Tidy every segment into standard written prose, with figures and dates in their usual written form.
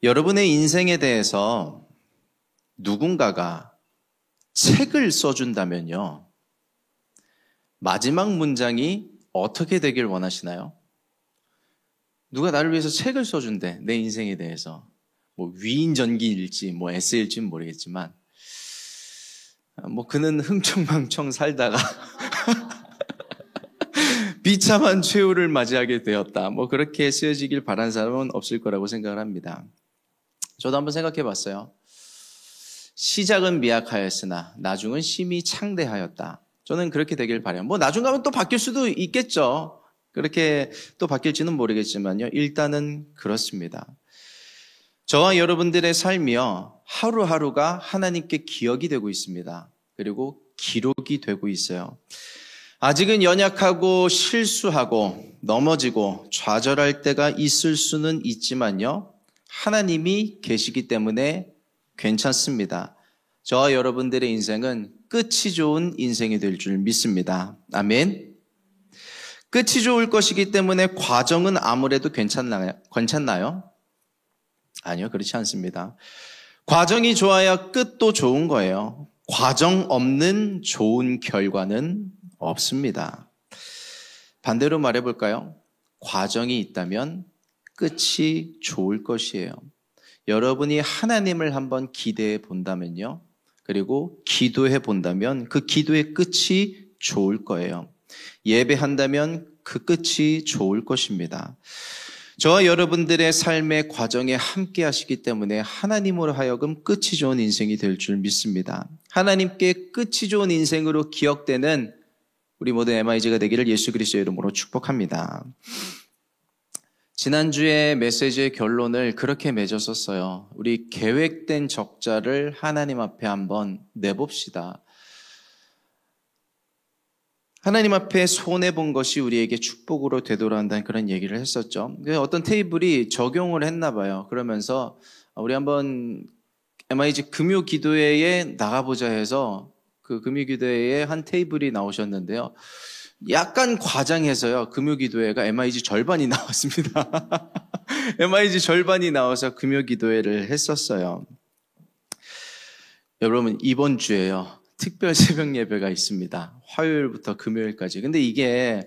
여러분의 인생에 대해서 누군가가 책을 써준다면요, 마지막 문장이 어떻게 되길 원하시나요? 누가 나를 위해서 책을 써준대, 내 인생에 대해서. 뭐 위인전기일지 뭐 에세이일지는 모르겠지만, 그는 흥청망청 살다가 비참한 최후를 맞이하게 되었다, 그렇게 쓰여지길 바란 사람은 없을 거라고 생각을 합니다. 저도 한번 생각해 봤어요. 시작은 미약하였으나 나중은 심히 창대하였다. 저는 그렇게 되길 바라요. 나중 가면 또 바뀔 수도 있겠죠. 그렇게 또 바뀔지는 모르겠지만요, 일단은 그렇습니다. 저와 여러분들의 삶이요, 하루하루가 하나님께 기억이 되고 있습니다. 그리고 기록이 되고 있어요. 아직은 연약하고 실수하고 넘어지고 좌절할 때가 있을 수는 있지만요, 하나님이 계시기 때문에 괜찮습니다. 저와 여러분들의 인생은 끝이 좋은 인생이 될 줄 믿습니다. 아멘. 끝이 좋을 것이기 때문에 과정은 아무래도 괜찮나요? 아니요, 그렇지 않습니다. 과정이 좋아야 끝도 좋은 거예요. 과정 없는 좋은 결과는 없습니다. 반대로 말해볼까요? 과정이 있다면 끝이 좋을 것이에요. 여러분이 하나님을 한번 기대해 본다면요, 그리고 기도해 본다면 그 기도의 끝이 좋을 거예요. 예배한다면 그 끝이 좋을 것입니다. 저와 여러분들의 삶의 과정에 함께 하시기 때문에 하나님으로 하여금 끝이 좋은 인생이 될 줄 믿습니다. 하나님께 끝이 좋은 인생으로 기억되는 우리 모두 MIG가 되기를 예수 그리스도의 이름으로 축복합니다. 지난주에 메시지의 결론을 그렇게 맺었었어요. 우리 계획된 적자를 하나님 앞에 한번 내봅시다. 하나님 앞에 손해본 것이 우리에게 축복으로 되돌아 한다는 그런 얘기를 했었죠. 어떤 테이블이 적용을 했나 봐요. 그러면서 우리 한번 MIG 금요기도회에 나가보자 해서 그 금요기도회에 한 테이블이 나오셨는데요, 약간 과장해서요, 금요기도회가 MIG 절반이 나왔습니다. MIG 절반이 나와서 금요기도회를 했었어요. 여러분, 이번 주에요, 특별 새벽 예배가 있습니다. 화요일부터 금요일까지. 근데 이게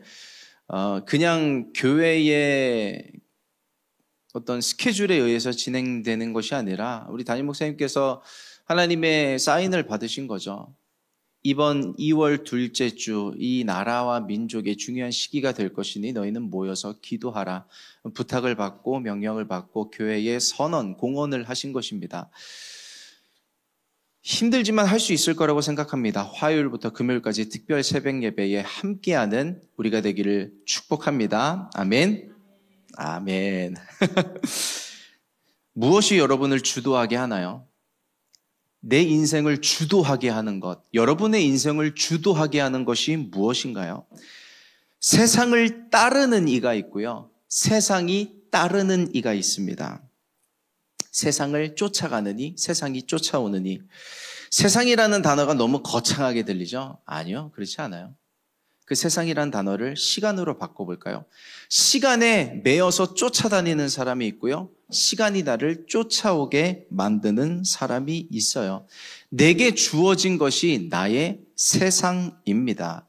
그냥 교회의 어떤 스케줄에 의해서 진행되는 것이 아니라 우리 담임 목사님께서 하나님의 사인을 받으신 거죠. 이번 2월 둘째 주 이 나라와 민족의 중요한 시기가 될 것이니 너희는 모여서 기도하라, 부탁을 받고 명령을 받고 교회의 선언, 공언을 하신 것입니다. 힘들지만 할 수 있을 거라고 생각합니다. 화요일부터 금요일까지 특별 새벽 예배에 함께하는 우리가 되기를 축복합니다. 아멘. 아멘. 무엇이 여러분을 주도하게 하나요? 내 인생을 주도하게 하는 것, 여러분의 인생을 주도하게 하는 것이 무엇인가요? 세상을 따르는 이가 있고요, 세상이 따르는 이가 있습니다. 세상을 쫓아가는 이, 세상이 쫓아오는 이. 세상이라는 단어가 너무 거창하게 들리죠? 아니요, 그렇지 않아요. 그 세상이라는 단어를 시간으로 바꿔볼까요? 시간에 매여서 쫓아다니는 사람이 있고요, 시간이 나를 쫓아오게 만드는 사람이 있어요. 내게 주어진 것이 나의 세상입니다.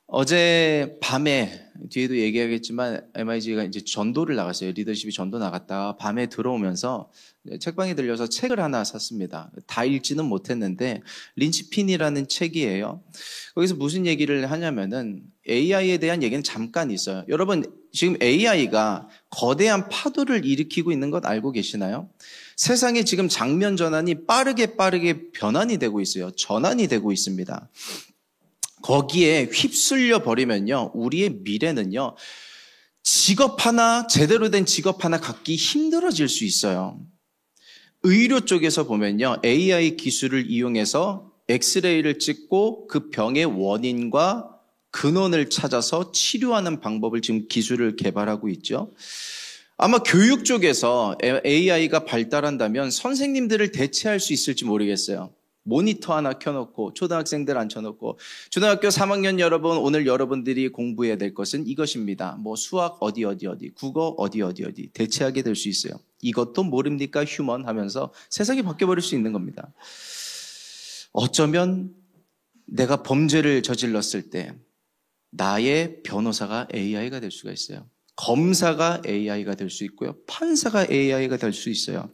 어제 밤에, 뒤에도 얘기하겠지만 MIG가 이제 전도를 나갔어요. 리더십이 전도 나갔다가 밤에 들어오면서 책방에 들려서 책을 하나 샀습니다. 다 읽지는 못했는데 린치핀이라는 책이에요. 거기서 무슨 얘기를 하냐면은 AI에 대한 얘기는 잠깐 있어요. 여러분, 지금 AI가 거대한 파도를 일으키고 있는 것 알고 계시나요? 세상에 지금 장면 전환이 빠르게 변환이 되고 있어요. 전환이 되고 있습니다. 거기에 휩쓸려 버리면요, 우리의 미래는요, 직업 하나, 제대로 된 직업 하나 갖기 힘들어질 수 있어요. 의료 쪽에서 보면요, AI 기술을 이용해서 엑스레이를 찍고 그 병의 원인과 근원을 찾아서 치료하는 방법을 지금 기술을 개발하고 있죠. 아마 교육 쪽에서 AI가 발달한다면 선생님들을 대체할 수 있을지 모르겠어요. 모니터 하나 켜놓고 초등학생들 앉혀놓고 초등학교 3학년 여러분, 오늘 여러분들이 공부해야 될 것은 이것입니다. 뭐 수학 어디 국어 어디 대체하게 될 수 있어요. 이것도 모릅니까 휴먼 하면서 세상이 바뀌어버릴 수 있는 겁니다. 어쩌면 내가 범죄를 저질렀을 때 나의 변호사가 AI가 될 수가 있어요. 검사가 AI가 될 수 있고요. 판사가 AI가 될 수 있어요.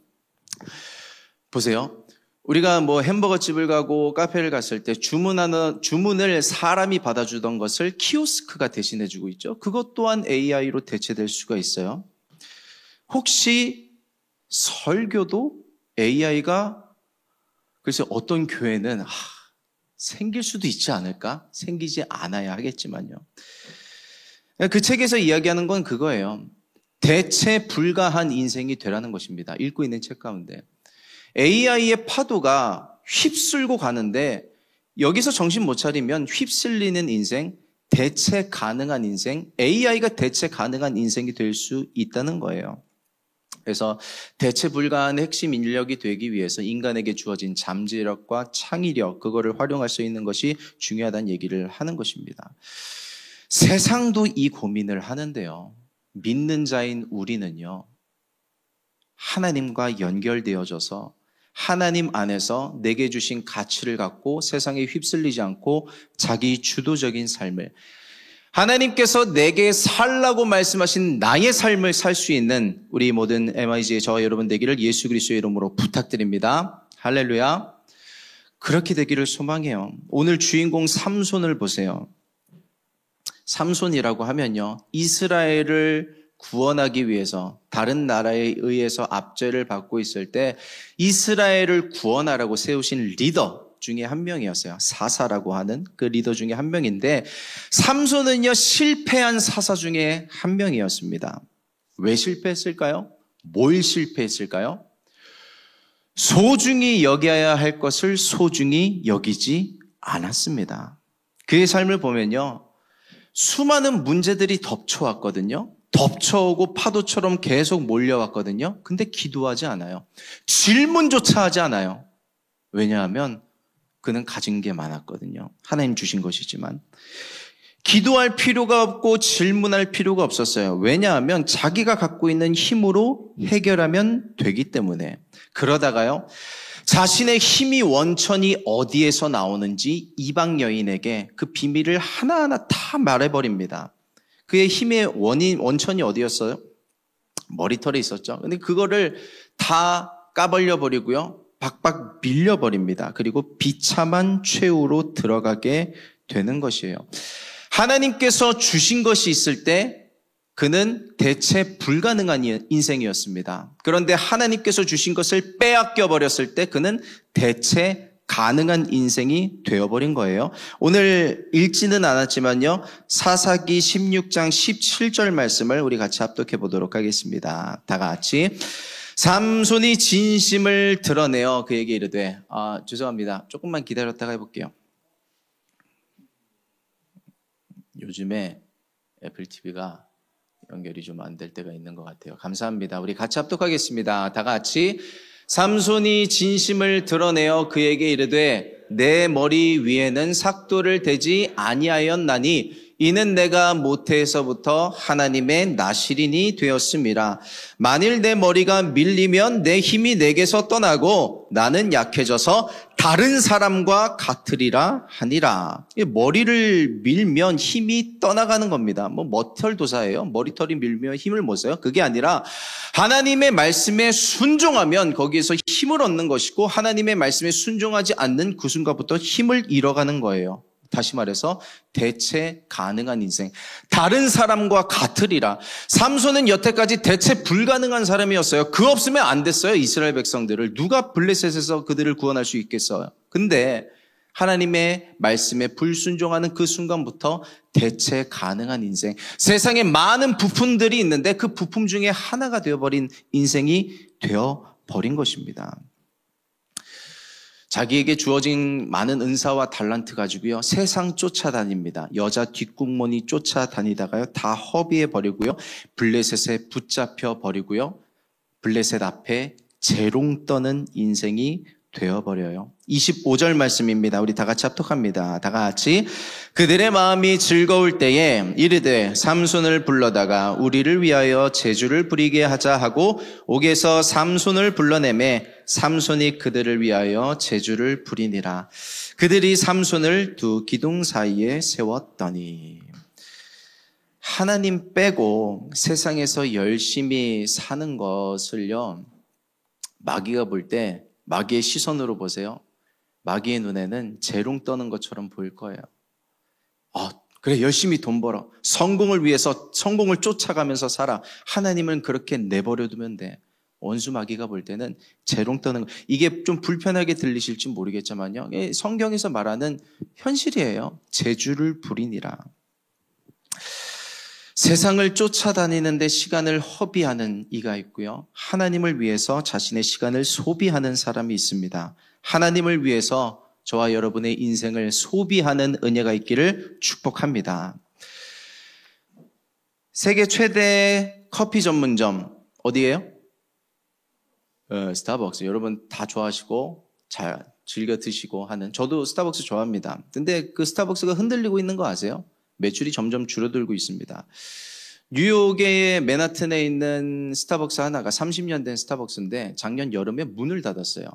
보세요. 우리가 뭐 햄버거 집을 가고 카페를 갔을 때 주문을 사람이 받아주던 것을 키오스크가 대신해주고 있죠. 그것 또한 AI로 대체될 수가 있어요. 혹시 설교도 AI가, 그래서 어떤 교회는 생길 수도 있지 않을까? 생기지 않아야 하겠지만요. 그 책에서 이야기하는 건 그거예요. 대체 불가한 인생이 되라는 것입니다. 읽고 있는 책 가운데. AI의 파도가 휩쓸고 가는데 여기서 정신 못 차리면 휩쓸리는 인생, 대체 가능한 인생, AI가 대체 가능한 인생이 될 수 있다는 거예요. 그래서 대체 불가한 핵심 인력이 되기 위해서 인간에게 주어진 잠재력과 창의력, 그거를 활용할 수 있는 것이 중요하다는 얘기를 하는 것입니다. 세상도 이 고민을 하는데요. 믿는 자인 우리는요, 하나님과 연결되어져서 하나님 안에서 내게 주신 가치를 갖고 세상에 휩쓸리지 않고 자기 주도적인 삶을, 하나님께서 내게 살라고 말씀하신 나의 삶을 살 수 있는 우리 모든 MIG의 저와 여러분 되기를 예수 그리스도의 이름으로 부탁드립니다. 할렐루야. 그렇게 되기를 소망해요. 오늘 주인공 삼손을 보세요. 삼손이라고 하면요, 이스라엘을 구원하기 위해서 다른 나라에 의해서 압제를 받고 있을 때 이스라엘을 구원하라고 세우신 리더 중에 한 명이었어요. 사사라고 하는 그 리더 중에 한 명인데, 삼손은요, 실패한 사사 중에 한 명이었습니다. 왜 실패했을까요? 뭘 실패했을까요? 소중히 여겨야 할 것을 소중히 여기지 않았습니다. 그의 삶을 보면요, 수많은 문제들이 덮쳐왔거든요. 덮쳐오고 파도처럼 계속 몰려왔거든요. 근데 기도하지 않아요. 질문조차 하지 않아요. 왜냐하면 그는 가진 게 많았거든요. 하나님 주신 것이지만. 기도할 필요가 없고 질문할 필요가 없었어요. 왜냐하면 자기가 갖고 있는 힘으로 해결하면 되기 때문에. 그러다가요, 자신의 힘이 원천이 어디에서 나오는지 이방 여인에게 그 비밀을 하나하나 다 말해버립니다. 그의 힘의 원천이 어디였어요? 머리털에 있었죠. 근데 그거를 다 까발려버리고요, 박박 밀려버립니다. 그리고 비참한 최후로 들어가게 되는 것이에요. 하나님께서 주신 것이 있을 때 그는 대체 불가능한 인생이었습니다. 그런데 하나님께서 주신 것을 빼앗겨 버렸을 때 그는 대체 가능한 인생이 되어버린 거예요. 오늘 읽지는 않았지만요, 사사기 16장 17절 말씀을 우리 같이 합독해 보도록 하겠습니다. 다 같이. 삼손이 진심을 드러내어 그에게 이르되, 죄송합니다. 조금만 기다렸다가 해볼게요. 요즘에 애플 TV가 연결이 좀 안 될 때가 있는 것 같아요. 감사합니다. 우리 같이 합독하겠습니다. 다 같이. 삼손이 진심을 드러내어 그에게 이르되 내 머리 위에는 삭도를 대지 아니하였나니 이는 내가 모태에서부터 하나님의 나실인이 되었음이라. 만일 내 머리가 밀리면 내 힘이 내게서 떠나고 나는 약해져서 다른 사람과 같으리라 하니라. 머리를 밀면 힘이 떠나가는 겁니다. 머털 도사예요. 머리털이 밀면 힘을 못 써요. 그게 아니라 하나님의 말씀에 순종하면 거기에서 힘을 얻는 것이고, 하나님의 말씀에 순종하지 않는 그 순간부터 힘을 잃어가는 거예요. 다시 말해서 대체 가능한 인생, 다른 사람과 같으리라. 삼손은 여태까지 대체 불가능한 사람이었어요. 그 없으면 안 됐어요. 이스라엘 백성들을 누가 블레셋에서 그들을 구원할 수 있겠어요. 근데 하나님의 말씀에 불순종하는 그 순간부터 대체 가능한 인생, 세상에 많은 부품들이 있는데 그 부품 중에 하나가 되어버린 인생이 되어버린 것입니다. 자기에게 주어진 많은 은사와 달란트 가지고요, 세상 쫓아다닙니다. 여자 뒷국문이 쫓아다니다가요, 다 허비해버리고요, 블레셋에 붙잡혀 버리고요, 블레셋 앞에 재롱 떠는 인생이 되어버려요. 25절 말씀입니다. 우리 다 같이 합독합니다. 다 같이. 그들의 마음이 즐거울 때에 이르되 삼손을 불러다가 우리를 위하여 제주를 부리게 하자 하고 옥에서 삼손을 불러내매 삼손이 그들을 위하여 제주를 부리니라. 그들이 삼손을 두 기둥 사이에 세웠더니. 하나님 빼고 세상에서 열심히 사는 것을요, 마귀가 볼 때 마귀의 시선으로 보세요. 마귀의 눈에는 재롱 떠는 것처럼 보일 거예요. 그래, 열심히 돈 벌어. 성공을 위해서 성공을 쫓아가면서 살아. 하나님은 그렇게 내버려 두면 돼. 원수 마귀가 볼 때는 재롱 떠는 거. 이게 좀 불편하게 들리실지 모르겠지만요, 성경에서 말하는 현실이에요. 재주를 부리니라. 세상을 쫓아다니는데 시간을 허비하는 이가 있고요. 하나님을 위해서 자신의 시간을 소비하는 사람이 있습니다. 하나님을 위해서 저와 여러분의 인생을 소비하는 은혜가 있기를 축복합니다. 세계 최대 커피 전문점 어디예요? 스타벅스. 여러분 다 좋아하시고 잘 즐겨 드시고 하는, 저도 스타벅스 좋아합니다. 근데 그 스타벅스가 흔들리고 있는 거 아세요? 매출이 점점 줄어들고 있습니다. 뉴욕의 맨하튼에 있는 스타벅스 하나가 30년 된 스타벅스인데 작년 여름에 문을 닫았어요.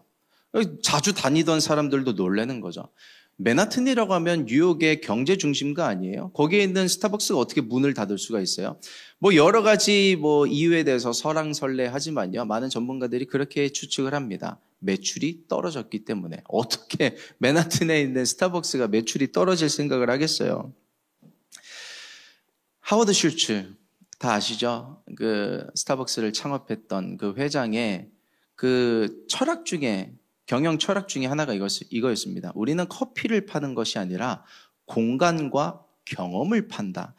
자주 다니던 사람들도 놀라는 거죠. 맨하튼이라고 하면 뉴욕의 경제 중심가 아니에요? 거기에 있는 스타벅스가 어떻게 문을 닫을 수가 있어요? 여러 가지 이유에 대해서 설왕설래하지만요, 많은 전문가들이 그렇게 추측을 합니다. 매출이 떨어졌기 때문에. 어떻게 맨하튼에 있는 스타벅스가 매출이 떨어질 생각을 하겠어요? 하워드 슐츠 다 아시죠? 그 스타벅스를 창업했던 그 회장의 그 철학 중에, 경영 철학 중에 하나가 이거였습니다. 우리는 커피를 파는 것이 아니라 공간과 경험을 판다.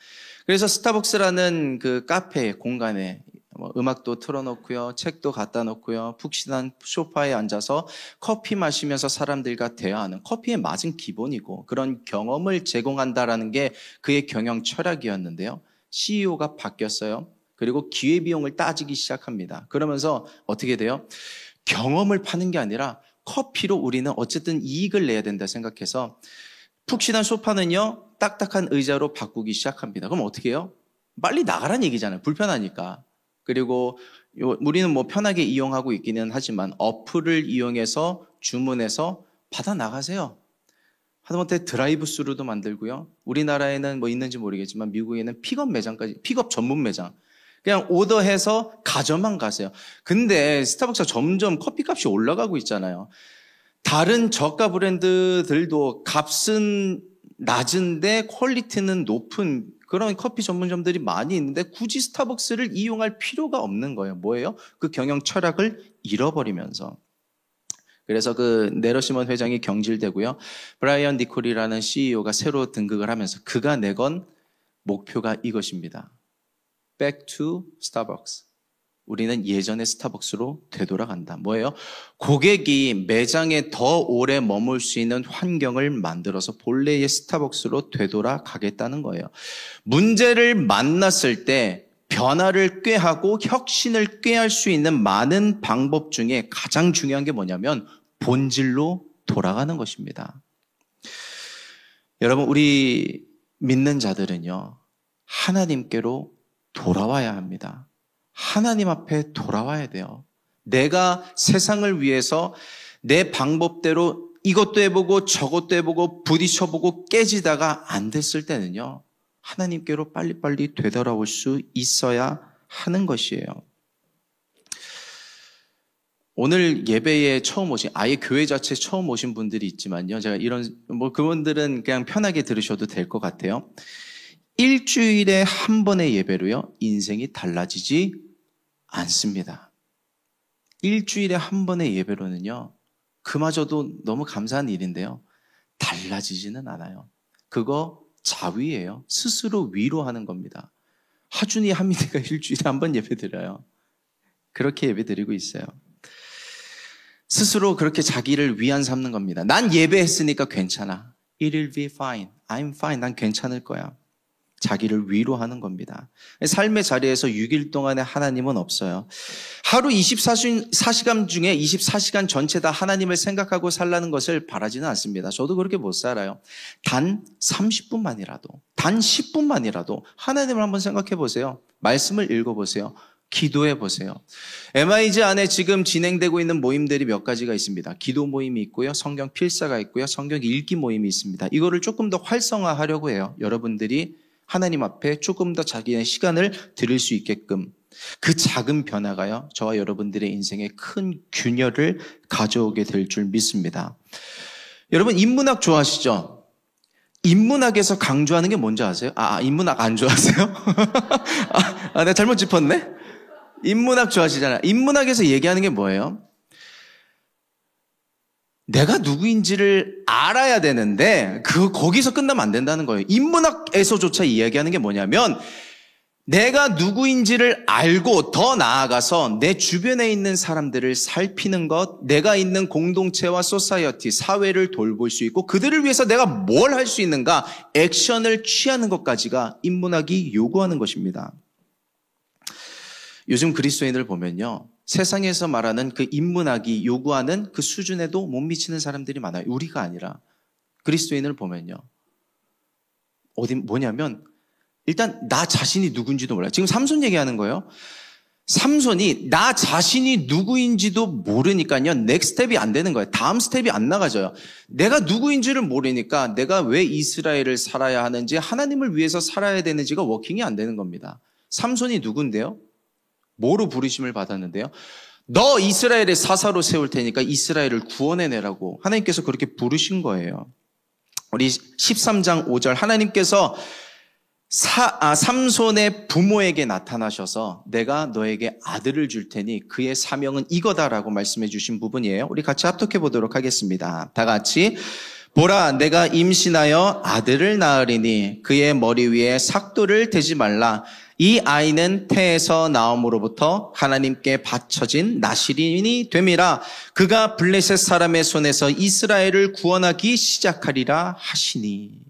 그래서 스타벅스라는 그 카페 공간에 음악도 틀어놓고요, 책도 갖다 놓고요, 푹신한 소파에 앉아서 커피 마시면서 사람들과 대화하는, 커피의 맛은 기본이고 그런 경험을 제공한다라는 게 그의 경영 철학이었는데요. CEO가 바뀌었어요. 그리고 기회비용을 따지기 시작합니다. 그러면서 어떻게 돼요? 경험을 파는 게 아니라 커피로 우리는 어쨌든 이익을 내야 된다 생각해서 푹신한 소파는요, 딱딱한 의자로 바꾸기 시작합니다. 그럼 어떻게 해요? 빨리 나가라는 얘기잖아요. 불편하니까. 그리고 우리는 편하게 이용하고 있기는 하지만 어플을 이용해서 주문해서 받아 나가세요. 하다못해 드라이브 스루도 만들고요. 우리나라에는 있는지 모르겠지만 미국에는 픽업 매장까지, 픽업 전문 매장. 그냥 오더해서 가져만 가세요. 근데 스타벅스가 점점 커피값이 올라가고 있잖아요. 다른 저가 브랜드들도 값은 낮은데 퀄리티는 높은 그런 커피 전문점들이 많이 있는데 굳이 스타벅스를 이용할 필요가 없는 거예요. 뭐예요? 그 경영 철학을 잃어버리면서. 그래서 그 네러시먼 회장이 경질되고요. 브라이언 니콜이라는 CEO가 새로 등극을 하면서 그가 내건 목표가 이것입니다. Back to Starbucks. 우리는 예전의 스타벅스로 되돌아간다. 뭐예요? 고객이 매장에 더 오래 머물 수 있는 환경을 만들어서 본래의 스타벅스로 되돌아가겠다는 거예요. 문제를 만났을 때 변화를 꾀하고 혁신을 꾀할 수 있는 많은 방법 중에 가장 중요한 게 뭐냐면 본질로 돌아가는 것입니다. 여러분, 우리 믿는 자들은요, 하나님께로 돌아와야 합니다. 하나님 앞에 돌아와야 돼요. 내가 세상을 위해서 내 방법대로 이것도 해보고 저것도 해보고 부딪혀보고 깨지다가 안 됐을 때는요, 하나님께로 빨리빨리 되돌아올 수 있어야 하는 것이에요. 오늘 예배에 처음 오신, 아예 교회 자체 처음 오신 분들이 있지만요, 제가 그분들은 그냥 편하게 들으셔도 될 것 같아요. 일주일에 한 번의 예배로요, 인생이 달라지지 않습니다. 일주일에 한 번의 예배로는요, 그마저도 너무 감사한 일인데요, 달라지지는 않아요. 그거 자위예요. 스스로 위로하는 겁니다. 하준이 하미대가 일주일에 한 번 예배 드려요. 그렇게 예배 드리고 있어요. 스스로 그렇게 자기를 위안 삼는 겁니다. 난 예배했으니까 괜찮아. It will be fine. I'm fine. 난 괜찮을 거야. 자기를 위로하는 겁니다. 삶의 자리에서 6일 동안에 하나님은 없어요. 하루 24시간 중에 24시간 전체 다 하나님을 생각하고 살라는 것을 바라지는 않습니다. 저도 그렇게 못 살아요. 단 30분만이라도, 단 10분만이라도 하나님을 한번 생각해 보세요. 말씀을 읽어보세요. 기도해 보세요. MIG 안에 지금 진행되고 있는 모임들이 몇 가지가 있습니다. 기도 모임이 있고요. 성경 필사가 있고요. 성경 읽기 모임이 있습니다. 이거를 조금 더 활성화하려고 해요. 여러분들이 하나님 앞에 조금 더 자기의 시간을 드릴 수 있게끔 그 작은 변화가요, 저와 여러분들의 인생에 큰 균열을 가져오게 될 줄 믿습니다. 여러분, 인문학 좋아하시죠? 인문학에서 강조하는 게 뭔지 아세요? 인문학 안 좋아하세요? 내가 잘못 짚었네? 인문학 좋아하시잖아요. 인문학에서 얘기하는 게 뭐예요? 내가 누구인지를 알아야 되는데 거기서 끝나면 안 된다는 거예요. 인문학에서조차 이야기하는 게 뭐냐면 내가 누구인지를 알고 더 나아가서 내 주변에 있는 사람들을 살피는 것, 내가 있는 공동체와 소사이어티, 사회를 돌볼 수 있고 그들을 위해서 내가 뭘 할 수 있는가, 액션을 취하는 것까지가 인문학이 요구하는 것입니다. 요즘 그리스도인을 보면요, 세상에서 말하는 그 인문학이 요구하는 그 수준에도 못 미치는 사람들이 많아요. 우리가 아니라 그리스도인을 보면요, 뭐냐면 일단 나 자신이 누군지도 몰라요. 지금 삼손 얘기하는 거예요. 삼손이 나 자신이 누구인지도 모르니까요, 넥스트 스텝이 안 되는 거예요. 다음 스텝이 안 나가져요. 내가 누구인지를 모르니까 내가 왜 이스라엘을 살아야 하는지, 하나님을 위해서 살아야 되는지가 워킹이 안 되는 겁니다. 삼손이 누군데요? 뭐로 부르심을 받았는데요? 너 이스라엘의 사사로 세울 테니까 이스라엘을 구원해내라고 하나님께서 그렇게 부르신 거예요. 우리 13장 5절, 하나님께서 삼손의 부모에게 나타나셔서 내가 너에게 아들을 줄 테니 그의 사명은 이거다라고 말씀해 주신 부분이에요. 우리 같이 합독해 보도록 하겠습니다. 다 같이. 보라, 내가 임신하여 아들을 낳으리니 그의 머리 위에 삭도를 대지 말라. 이 아이는 태에서 나옴으로부터 하나님께 바쳐진 나실인이 됨이라. 그가 블레셋 사람의 손에서 이스라엘을 구원하기 시작하리라 하시니.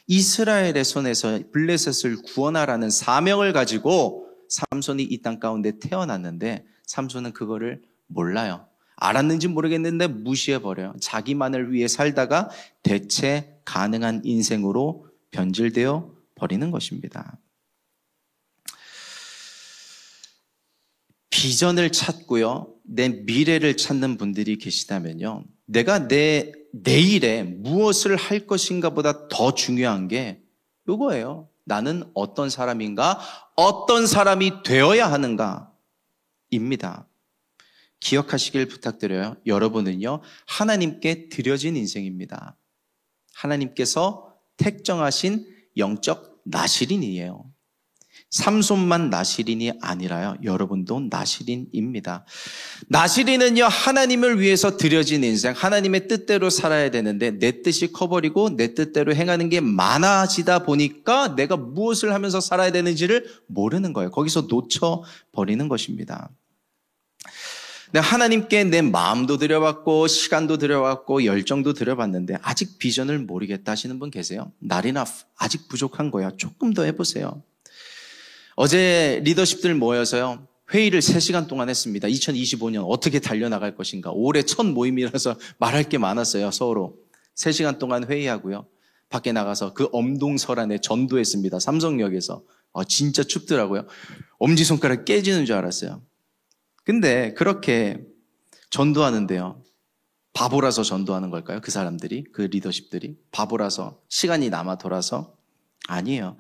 이스라엘의 손에서 블레셋을 구원하라는 사명을 가지고 삼손이 이 땅 가운데 태어났는데 삼손은 그거를 몰라요. 알았는지 모르겠는데 무시해버려요. 자기만을 위해 살다가 대체 가능한 인생으로 변질되어 버리는 것입니다. 비전을 찾고요, 내 미래를 찾는 분들이 계시다면요, 내가 내 내일에 무엇을 할 것인가 보다 더 중요한 게 이거예요. 나는 어떤 사람인가, 어떤 사람이 되어야 하는가 입니다. 기억하시길 부탁드려요. 여러분은요, 하나님께 드려진 인생입니다. 하나님께서 택정하신 영적 나실인이에요. 삼손만 나실인이 아니라요, 여러분도 나실인입니다. 나실인은요, 하나님을 위해서 드려진 인생, 하나님의 뜻대로 살아야 되는데 내 뜻이 커버리고 내 뜻대로 행하는 게 많아지다 보니까 내가 무엇을 하면서 살아야 되는지를 모르는 거예요. 거기서 놓쳐버리는 것입니다. 하나님께 내 마음도 드려봤고 시간도 드려봤고 열정도 드려봤는데 아직 비전을 모르겠다 하시는 분 계세요? Not enough. 아직 부족한 거야. 조금 더 해보세요. 어제 리더십들 모여서요, 회의를 3시간 동안 했습니다. 2025년 어떻게 달려나갈 것인가. 올해 첫 모임이라서 말할 게 많았어요. 서로 3시간 동안 회의하고요, 밖에 나가서 그 엄동설안에 전도했습니다. 삼성역에서. 진짜 춥더라고요. 엄지손가락 깨지는 줄 알았어요. 근데 그렇게 전도하는데요, 바보라서 전도하는 걸까요? 그 사람들이, 그 리더십들이 바보라서, 시간이 남아 돌아서? 아니에요.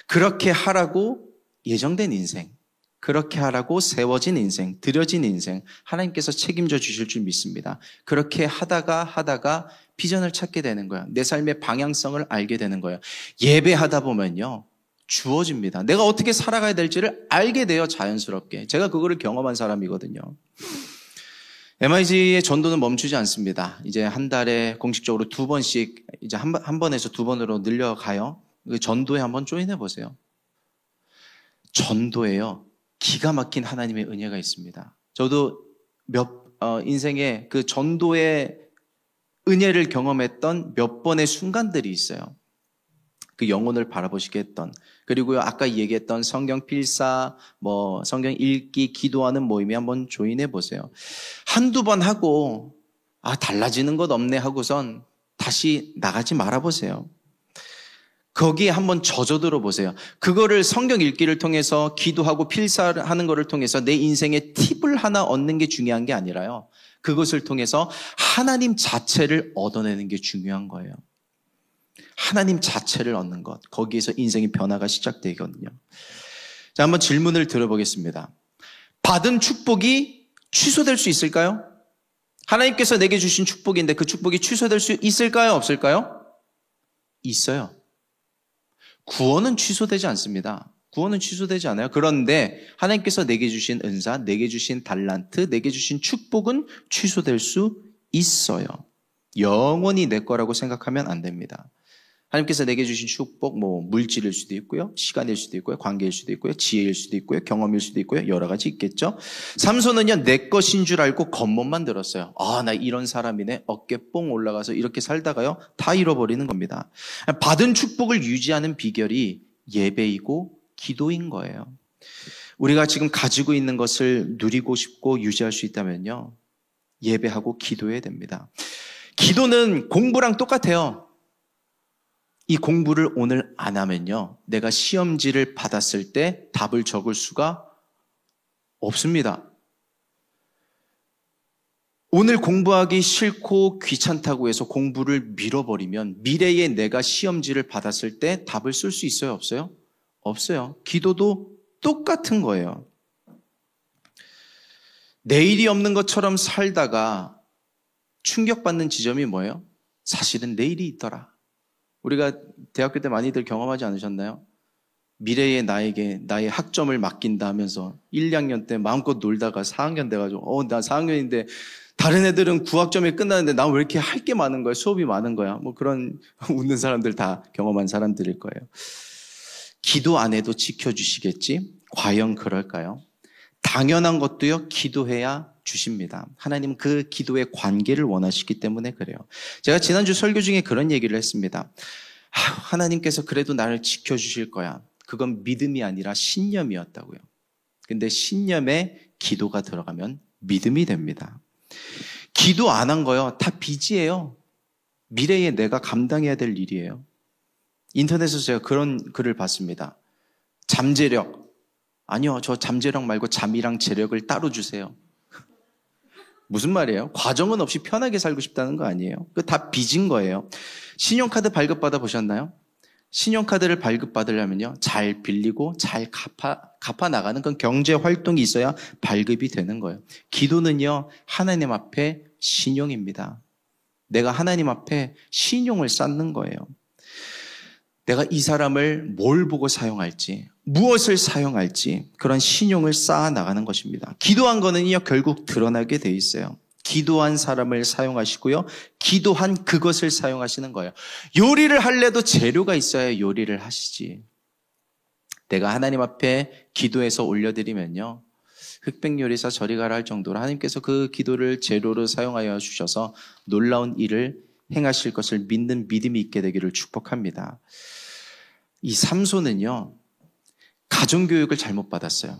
그렇게 하라고 예정된 인생, 그렇게 하라고 세워진 인생, 드려진 인생, 하나님께서 책임져 주실 줄 믿습니다. 그렇게 하다가 비전을 찾게 되는 거예요. 내 삶의 방향성을 알게 되는 거예요. 예배하다 보면요, 주어집니다. 내가 어떻게 살아가야 될지를 알게 돼요, 자연스럽게. 제가 그거를 경험한 사람이거든요. MIG의 전도는 멈추지 않습니다. 이제 한 달에 공식적으로 2번씩, 이제 한 번에서 2번으로 늘려가요. 전도에 한번 조인해 보세요. 전도에요, 기가 막힌 하나님의 은혜가 있습니다. 저도 인생에 그 전도의 은혜를 경험했던 몇 번의 순간들이 있어요. 그 영혼을 바라보시게 했던, 그리고요 아까 얘기했던 성경 필사, 성경 읽기, 기도하는 모임에 한번 조인해 보세요. 한두 번 하고 달라지는 것 없네 하고선 다시 나가지 말아 보세요. 거기에 한번 젖어들어 보세요. 그거를 성경 읽기를 통해서, 기도하고 필사하는 거를 통해서 내 인생에 팁을 하나 얻는 게 중요한 게 아니라요, 그것을 통해서 하나님 자체를 얻어내는 게 중요한 거예요. 하나님 자체를 얻는 것, 거기에서 인생의 변화가 시작되거든요. 자, 한번 질문을 들어보겠습니다. 받은 축복이 취소될 수 있을까요? 하나님께서 내게 주신 축복인데 그 축복이 취소될 수 있을까요? 없을까요? 있어요. 구원은 취소되지 않습니다. 구원은 취소되지 않아요. 그런데 하나님께서 내게 주신 은사, 내게 주신 달란트, 내게 주신 축복은 취소될 수 있어요. 영원히 내 거라고 생각하면 안 됩니다. 하나님께서 내게 주신 축복, 물질일 수도 있고요, 시간일 수도 있고요, 관계일 수도 있고요, 지혜일 수도 있고요, 경험일 수도 있고요, 여러 가지 있겠죠. 삼손은요, 내 것인 줄 알고 겉멋만 들었어요. 나 이런 사람이네. 어깨 뽕 올라가서 이렇게 살다가요, 다 잃어버리는 겁니다. 받은 축복을 유지하는 비결이 예배이고 기도인 거예요. 우리가 지금 가지고 있는 것을 누리고 싶고 유지할 수 있다면요, 예배하고 기도해야 됩니다. 기도는 공부랑 똑같아요. 이 공부를 오늘 안 하면요, 내가 시험지를 받았을 때 답을 적을 수가 없습니다. 오늘 공부하기 싫고 귀찮다고 해서 공부를 밀어버리면 미래에 내가 시험지를 받았을 때 답을 쓸 수 있어요? 없어요? 없어요. 기도도 똑같은 거예요. 내일이 없는 것처럼 살다가 충격받는 지점이 뭐예요? 사실은 내일이 있더라. 우리가 대학교 때 많이들 경험하지 않으셨나요? 미래의 나에게 나의 학점을 맡긴다 하면서 1, 2학년 때 마음껏 놀다가 4학년 돼가지고 나 4학년인데 다른 애들은 9학점이 끝나는데 나 왜 이렇게 할 게 많은 거야? 수업이 많은 거야? 그런 웃는 사람들 다 경험한 사람들일 거예요. 기도 안 해도 지켜주시겠지? 과연 그럴까요? 당연한 것도요, 기도해야 주십니다. 하나님 그 기도의 관계를 원하시기 때문에 그래요. 제가 지난주 설교 중에 그런 얘기를 했습니다. 하나님께서 그래도 나를 지켜주실 거야. 그건 믿음이 아니라 신념이었다고요. 근데 신념에 기도가 들어가면 믿음이 됩니다. 기도 안 한 거요, 다 빚이에요. 미래에 내가 감당해야 될 일이에요. 인터넷에서 제가 그런 글을 봤습니다. 잠재력. 아니요, 저 잠재력 말고 잠이랑 재력을 따로 주세요. 무슨 말이에요? 과정은 없이 편하게 살고 싶다는 거 아니에요? 그거 다 빚인 거예요. 신용카드 발급받아 보셨나요? 신용카드를 발급받으려면요, 잘 빌리고 잘 갚아 나가는 그런 경제 활동이 있어야 발급이 되는 거예요. 기도는요, 하나님 앞에 신용입니다. 내가 하나님 앞에 신용을 쌓는 거예요. 내가 이 사람을 뭘 보고 사용할지, 무엇을 사용할지 그런 신용을 쌓아 나가는 것입니다. 기도한 거는요, 결국 드러나게 돼 있어요. 기도한 사람을 사용하시고요, 기도한 그것을 사용하시는 거예요. 요리를 할래도 재료가 있어야 요리를 하시지. 내가 하나님 앞에 기도해서 올려드리면요, 흑백요리사 저리 가라 할 정도로 하나님께서 그 기도를 재료로 사용하여 주셔서 놀라운 일을 행하실 것을 믿는 믿음이 있게 되기를 축복합니다. 이 삼손은요, 가정교육을 잘못 받았어요.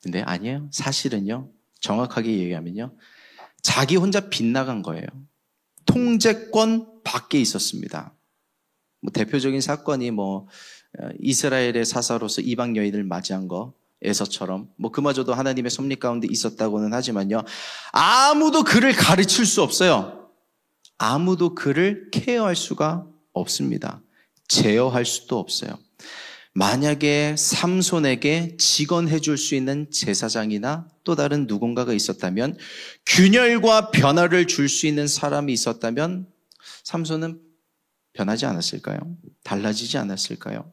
근데 아니에요. 사실은요, 정확하게 얘기하면요, 자기 혼자 빗나간 거예요. 통제권 밖에 있었습니다. 대표적인 사건이 이스라엘의 사사로서 이방 여인을 맞이한 거, 에서처럼 그마저도 하나님의 섭리 가운데 있었다고는 하지만요, 아무도 그를 가르칠 수 없어요. 아무도 그를 케어할 수가 없습니다. 제어할 수도 없어요. 만약에 삼손에게 직언해 줄 수 있는 제사장이나 또 다른 누군가가 있었다면, 균열과 변화를 줄 수 있는 사람이 있었다면 삼손은 변하지 않았을까요? 달라지지 않았을까요?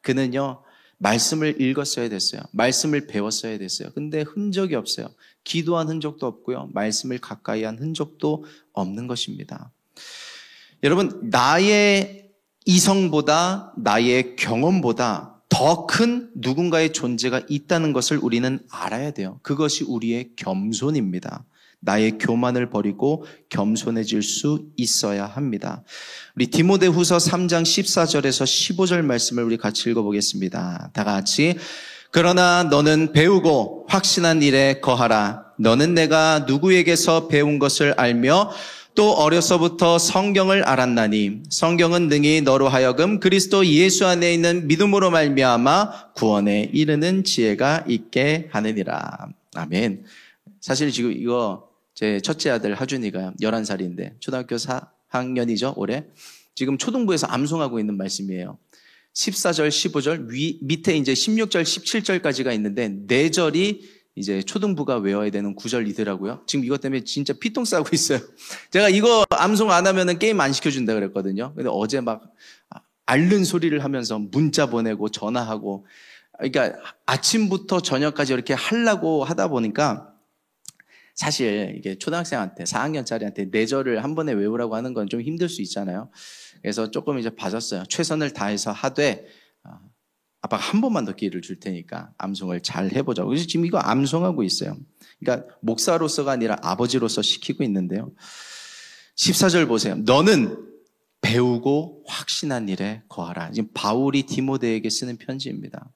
그는요, 말씀을 읽었어야 됐어요. 말씀을 배웠어야 됐어요. 근데 흔적이 없어요. 기도한 흔적도 없고요, 말씀을 가까이 한 흔적도 없는 것입니다. 여러분, 나의 이성보다 나의 경험보다 더 큰 누군가의 존재가 있다는 것을 우리는 알아야 돼요. 그것이 우리의 겸손입니다. 나의 교만을 버리고 겸손해질 수 있어야 합니다. 우리 디모데후서 3장 14절에서 15절 말씀을 우리 같이 읽어보겠습니다. 다 같이. 그러나 너는 배우고 확신한 일에 거하라. 너는 내가 누구에게서 배운 것을 알며 또 어려서부터 성경을 알았나니 성경은 능히 너로 하여금 그리스도 예수 안에 있는 믿음으로 말미암아 구원에 이르는 지혜가 있게 하느니라. 아멘. 사실 지금 이거 제 첫째 아들 하준이가 11살인데 초등학교 4학년이죠 올해. 지금 초등부에서 암송하고 있는 말씀이에요. 14절, 15절, 밑에 이제 16절, 17절까지가 있는데 4절이 이제 초등부가 외워야 되는 구절이더라고요. 지금 이것 때문에 진짜 피똥 싸고 있어요. 제가 이거 암송 안 하면은 게임 안 시켜준다 그랬거든요. 근데 어제 막 앓는 소리를 하면서 문자 보내고 전화하고, 그러니까 아침부터 저녁까지 이렇게 하려고 하다 보니까 사실 이게 초등학생한테 4학년짜리한테 4절을 한 번에 외우라고 하는 건 좀 힘들 수 있잖아요. 그래서 조금 이제 봐줬어요. 최선을 다해서 하되 아빠가 한 번만 더 기회를 줄 테니까 암송을 잘 해보자고. 그래서 지금 이거 암송하고 있어요. 그러니까 목사로서가 아니라 아버지로서 시키고 있는데요. 14절 보세요. 너는 배우고 확신한 일에 거하라. 지금 바울이 디모데에게 쓰는 편지입니다.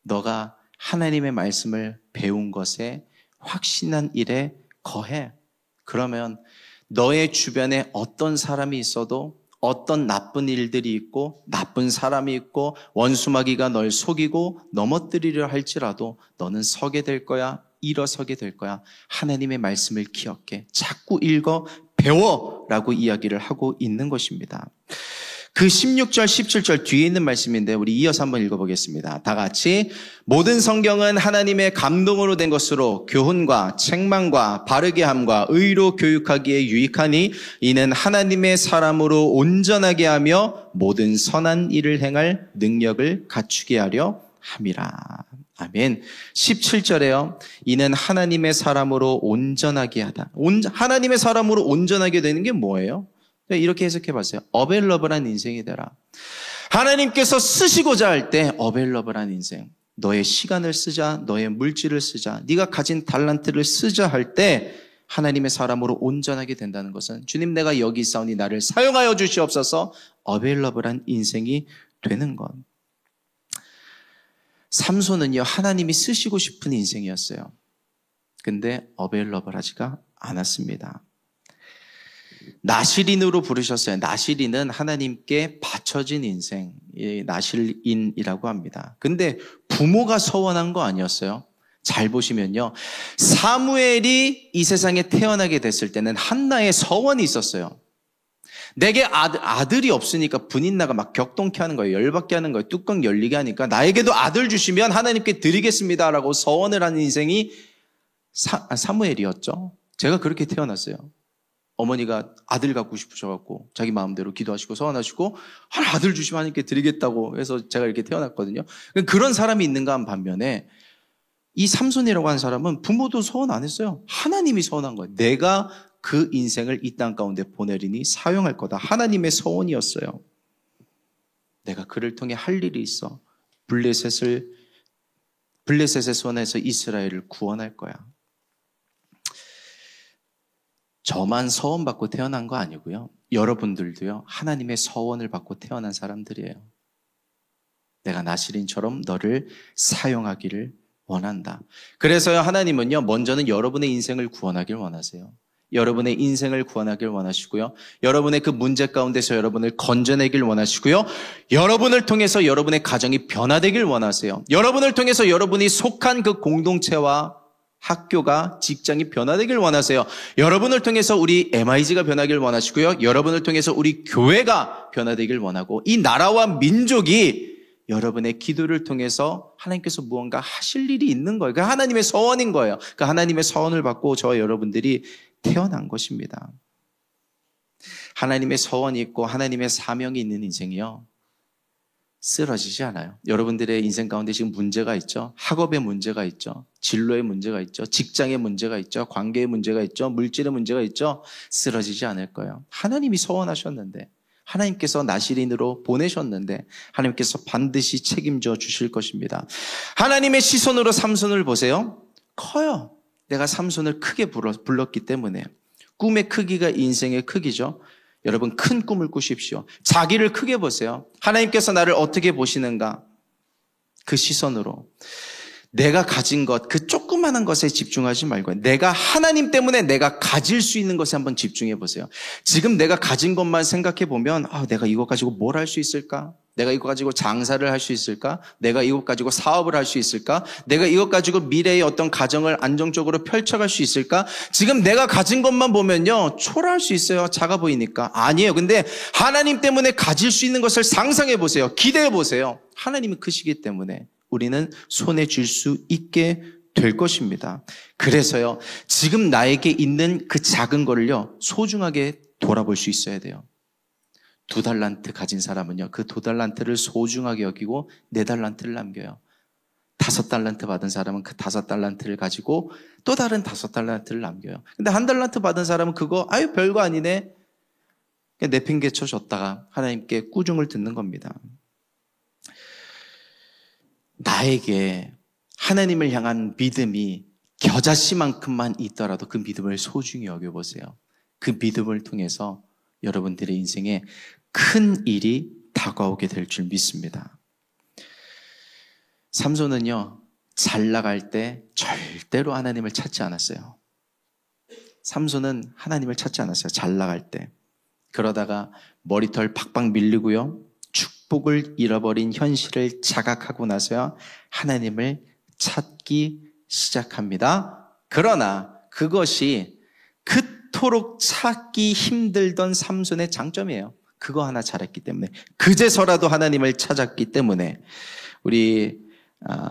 너가 하나님의 말씀을 배운 것에 확신한 일에 거해. 그러면 너의 주변에 어떤 사람이 있어도, 어떤 나쁜 일들이 있고 나쁜 사람이 있고 원수마귀가 널 속이고 넘어뜨리려 할지라도 너는 서게 될 거야. 일어서게 될 거야. 하나님의 말씀을 기억해. 자꾸 읽어 배워라고 이야기를 하고 있는 것입니다. 그 16절, 17절 뒤에 있는 말씀인데 우리 이어서 한번 읽어보겠습니다. 다 같이. 모든 성경은 하나님의 감동으로 된 것으로 교훈과 책망과 바르게 함과 의로 교육하기에 유익하니 이는 하나님의 사람으로 온전하게 하며 모든 선한 일을 행할 능력을 갖추게 하려 함이라. 아멘. 17절에요. 이는 하나님의 사람으로 온전하게 하다. 하나님의 사람으로 온전하게 되는 게 뭐예요? 이렇게 해석해 봤어요. 어벨러블한 인생이 되라. 하나님께서 쓰시고자 할 때 어벨러블한 인생. 너의 시간을 쓰자, 너의 물질을 쓰자, 네가 가진 달란트를 쓰자 할 때 하나님의 사람으로 온전하게 된다는 것은 주님 내가 여기 있사오니 나를 사용하여 주시옵소서. 어벨러블한 인생이 되는 것. 삼손은요, 하나님이 쓰시고 싶은 인생이었어요. 근데 어벨러블하지가 않았습니다. 나실인으로 부르셨어요. 나실인은 하나님께 바쳐진 인생, 나실인이라고 합니다. 근데 부모가 서원한 거 아니었어요? 잘 보시면요. 사무엘이 이 세상에 태어나게 됐을 때는 한나의 서원이 있었어요. 내게 아들이 없으니까 분인나가 막 격동케 하는 거예요. 열받게 하는 거예요. 뚜껑 열리게 하니까 나에게도 아들 주시면 하나님께 드리겠습니다라고 서원을 하는 인생이 사무엘이었죠. 제가 그렇게 태어났어요. 어머니가 아들 갖고 싶으셔갖고 자기 마음대로 기도하시고 서원하시고 아들 주시면 하나님께 드리겠다고 해서 제가 이렇게 태어났거든요. 그런 사람이 있는가 한 반면에 이 삼손이라고 하는 사람은 부모도 서원 안 했어요. 하나님이 서원한 거예요. 내가 그 인생을 이 땅 가운데 보내리니 사용할 거다. 하나님의 서원이었어요. 내가 그를 통해 할 일이 있어. 블레셋의 손에서 이스라엘을 구원할 거야. 저만 서원 받고 태어난 거 아니고요. 여러분들도요. 하나님의 서원을 받고 태어난 사람들이에요. 내가 나실인처럼 너를 사용하기를 원한다. 그래서요. 하나님은요. 먼저는 여러분의 인생을 구원하길 원하세요. 여러분의 인생을 구원하길 원하시고요. 여러분의 그 문제 가운데서 여러분을 건져내길 원하시고요. 여러분을 통해서 여러분의 가정이 변화되길 원하세요. 여러분을 통해서 여러분이 속한 그 공동체와 학교가, 직장이 변화되길 원하세요. 여러분을 통해서 우리 MIG가 변하길 원하시고요. 여러분을 통해서 우리 교회가 변화되길 원하고 이 나라와 민족이 여러분의 기도를 통해서 하나님께서 무언가 하실 일이 있는 거예요. 그 하나님의 서원인 거예요. 그 하나님의 서원을 받고 저와 여러분들이 태어난 것입니다. 하나님의 서원이 있고 하나님의 사명이 있는 인생이요. 쓰러지지 않아요. 여러분들의 인생 가운데 지금 문제가 있죠. 학업의 문제가 있죠. 진로의 문제가 있죠. 직장의 문제가 있죠. 관계의 문제가 있죠. 물질의 문제가 있죠. 쓰러지지 않을 거예요. 하나님이 서원하셨는데 하나님께서 나실인으로 보내셨는데 하나님께서 반드시 책임져 주실 것입니다. 하나님의 시선으로 삼손을 보세요. 커요. 내가 삼손을 크게 불렀기 때문에. 꿈의 크기가 인생의 크기죠. 여러분 큰 꿈을 꾸십시오. 자기를 크게 보세요. 하나님께서 나를 어떻게 보시는가? 그 시선으로. 내가 가진 것, 그 조그마한 것에 집중하지 말고 내가 하나님 때문에 내가 가질 수 있는 것에 한번 집중해 보세요. 지금 내가 가진 것만 생각해 보면 내가 이거 가지고 뭘 할 수 있을까? 내가 이거 가지고 장사를 할 수 있을까? 내가 이것 가지고 사업을 할 수 있을까? 내가 이것 가지고 미래의 어떤 가정을 안정적으로 펼쳐갈 수 있을까? 지금 내가 가진 것만 보면요, 초라할 수 있어요. 작아 보이니까. 아니에요. 근데 하나님 때문에 가질 수 있는 것을 상상해 보세요. 기대해 보세요. 하나님이 크시기 때문에 우리는 손에 쥘 수 있게 될 것입니다. 그래서요, 지금 나에게 있는 그 작은 거를요, 소중하게 돌아볼 수 있어야 돼요. 2달란트 가진 사람은요, 그 2달란트를 소중하게 여기고 4달란트를 남겨요. 5달란트 받은 사람은 그 5달란트를 가지고 또 다른 5달란트를 남겨요. 근데 1달란트 받은 사람은 그거 별거 아니네, 그냥 내팽개쳐 줬다가 하나님께 꾸중을 듣는 겁니다. 나에게 하나님을 향한 믿음이 겨자씨만큼만 있더라도 그 믿음을 소중히 여겨보세요. 그 믿음을 통해서 여러분들의 인생에 큰 일이 다가오게 될 줄 믿습니다. 삼손은요, 잘 나갈 때 절대로 하나님을 찾지 않았어요. 삼손은 하나님을 찾지 않았어요. 잘 나갈 때. 그러다가 머리털 팍팍 밀리고요, 축복을 잃어버린 현실을 자각하고 나서야 하나님을 찾기 시작합니다. 그러나 그것이 그토록 찾기 힘들던 삼손의 장점이에요. 그거 하나 잘했기 때문에, 그제서라도 하나님을 찾았기 때문에. 우리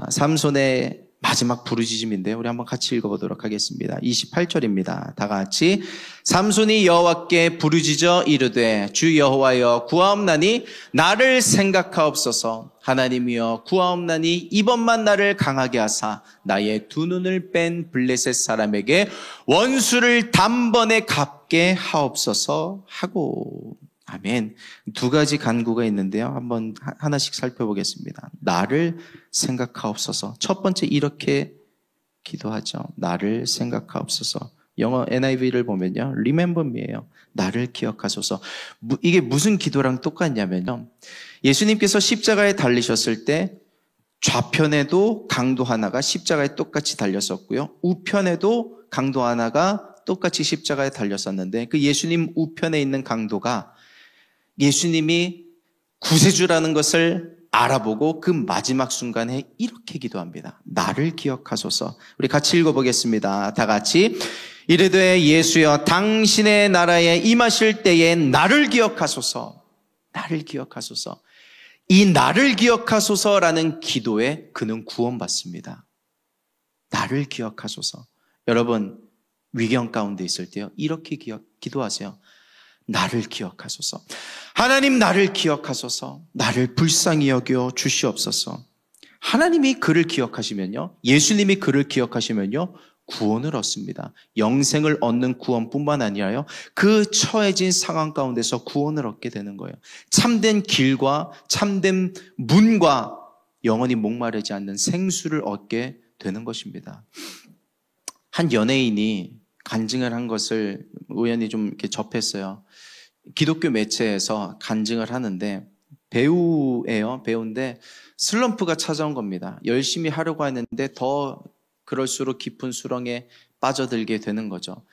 삼손의 마지막 부르짖음인데요, 우리 한번 같이 읽어보도록 하겠습니다. 28절입니다. 다 같이. 삼손이 여호와께 부르짖어 이르되 주 여호와여 구하옵나니 나를 생각하옵소서. 하나님이여 구하옵나니 이번만 나를 강하게 하사 나의 2눈을 뺀 블레셋 사람에게 원수를 단번에 갚게 하옵소서 하고. 아멘. 2가지 간구가 있는데요, 한번 하나씩 살펴보겠습니다. 나를 생각하옵소서. 첫 번째 이렇게 기도하죠. 나를 생각하옵소서. 영어 NIV를 보면요, remember me예요. 나를 기억하소서. 이게 무슨 기도랑 똑같냐면요, 예수님께서 십자가에 달리셨을 때 좌편에도 강도 하나가 십자가에 똑같이 달렸었고요, 우편에도 강도 하나가 똑같이 십자가에 달렸었는데, 그 예수님 우편에 있는 강도가 예수님이 구세주라는 것을 알아보고 그 마지막 순간에 이렇게 기도합니다. 나를 기억하소서. 우리 같이 읽어보겠습니다. 다 같이. 이르되 예수여 당신의 나라에 임하실 때에 나를 기억하소서. 나를 기억하소서. 이 나를 기억하소서라는 기도에 그는 구원받습니다. 나를 기억하소서. 여러분 위경 가운데 있을 때요, 이렇게 기도하세요. 나를 기억하소서. 하나님 나를 기억하소서. 나를 불쌍히 여겨 주시옵소서. 하나님이 그를 기억하시면요, 예수님이 그를 기억하시면요, 구원을 얻습니다. 영생을 얻는 구원뿐만 아니라요, 그 처해진 상황 가운데서 구원을 얻게 되는 거예요. 참된 길과 참된 문과 영원히 목마르지 않는 생수를 얻게 되는 것입니다. 한 연예인이 간증을 한 것을 우연히 좀 이렇게 접했어요. 기독교 매체에서 간증을 하는데, 배우예요. 배우인데 슬럼프가 찾아온 겁니다. 열심히 하려고 했는데 더 그럴수록 깊은 수렁에 빠져들게 되는 거죠.